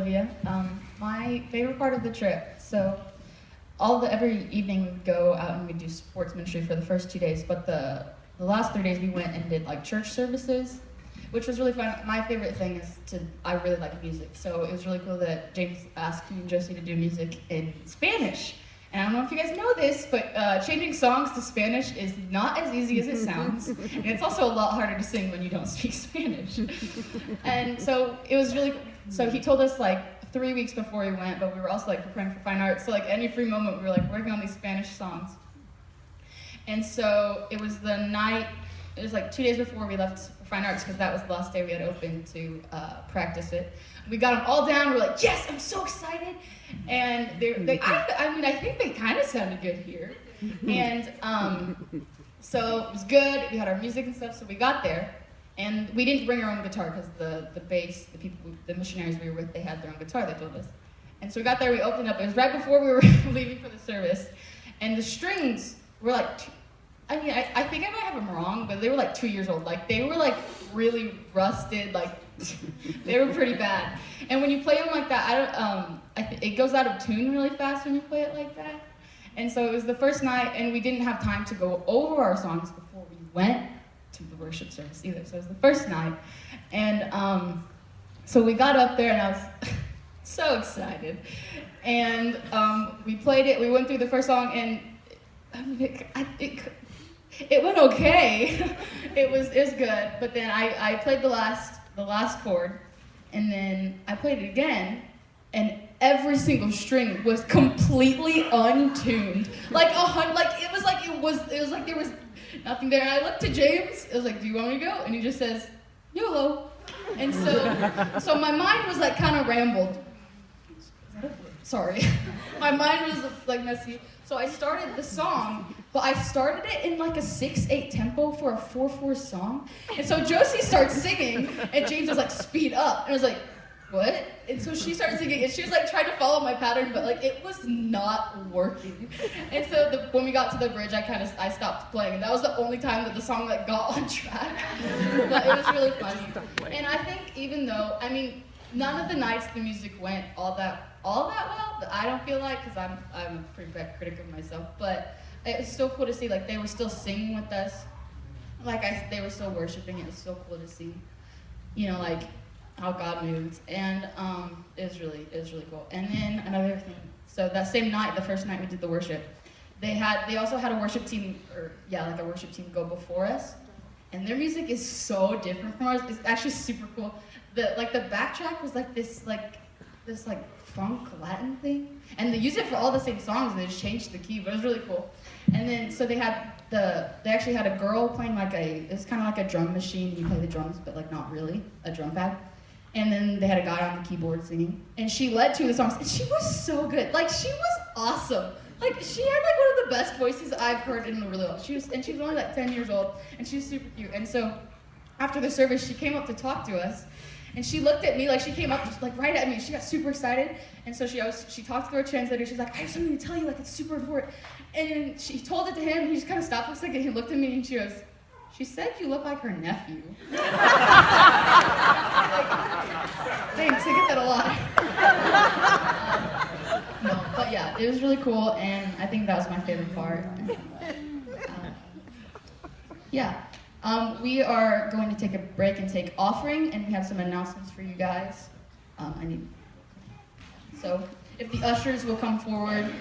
Olivia. My favorite part of the trip, so every evening we would go out and we'd do sports ministry for the first 2 days, but the last 3 days we went and did like church services, which was really fun. My favorite thing is I really like music, so it was really cool that James asked me and Josie to do music in Spanish. And I don't know if you guys know this, but changing songs to Spanish is not as easy as it sounds. And it's also a lot harder to sing when you don't speak Spanish. And so it was really, so he told us like 3 weeks before he went, but we were also like preparing for fine arts. So like any free moment, we were like working on these Spanish songs. And so it was like 2 days before we left for fine arts, because that was the last day we had open to practice it. We got them all down. We're like, yes, I'm so excited. And I think they kind of sounded good here. And so it was good. We had our music and stuff. So we got there, and we didn't bring our own guitar because the missionaries we were with, they had their own guitar. They told us. And so we got there. We opened up. It was right before we were leaving for the service, and the strings were like. I think I might have them wrong, but they were like 2 years old. Like, they were like really rusted, like they were pretty bad. And when you play them like that, it goes out of tune really fast when you play it like that. And so it was the first night, and we didn't have time to go over our songs before we went to the worship service either. So it was the first night, and so we got up there, and I was so excited. And we played it. We went through the first song, and it went okay. It was good, but then I played the last chord, and then I played it again, and every single string was completely untuned. It was like there was nothing there. And I looked to James. I was like, "Do you want me to go?" And he just says, "YOLO." And so my mind was like kind of rambled. Sorry, my mind was like messy. So I started the song, but I started it in like a 6/8 tempo for a 4/4 song. And so Josie starts singing, and James was like, "Speed up." And I was like, "What?" And so she started singing, and she was like trying to follow my pattern, but like it was not working. And so when we got to the bridge, I stopped playing, and that was the only time that the song like got on track. But it was really funny. And I think even though, none of the nights the music went all that well, I don't feel like, because I'm a pretty bad critic of myself, but it was still cool to see, like, they were still singing with us, they were still worshiping. It was so cool to see, like, how God moves, and it was really cool. And then another thing, so that same night, the first night we did the worship, they also had a worship team, a worship team go before us, and their music is so different from ours. It's actually super cool. The backtrack was like this funk Latin thing, and they use it for all the same songs, and they just changed the key, but it was really cool. And then so they actually had a girl playing it's kind of like a drum machine. You play the drums, but like not really a drum pad. And then they had a guy on the keyboard singing, and she led 2 of the songs, and she was so good. Like, she was awesome. Like, she had like one of the best voices I've heard in a really long. She was only like 10 years old, and she was super cute. And so after the service, she came up to talk to us. And she looked at me, like, she came up just like right at me. She got super excited, and so she talked to her translator. She's like, "I have something to tell you, like, it's super important." And she told it to him. He just kind of stopped for a second. He looked at me, and she goes, "She said you look like her nephew." Like, thanks, I get that a lot. No, but yeah, it was really cool, and I think that was my favorite part. We are going to take a break and take offering, and we have some announcements for you guys. So if the ushers will come forward.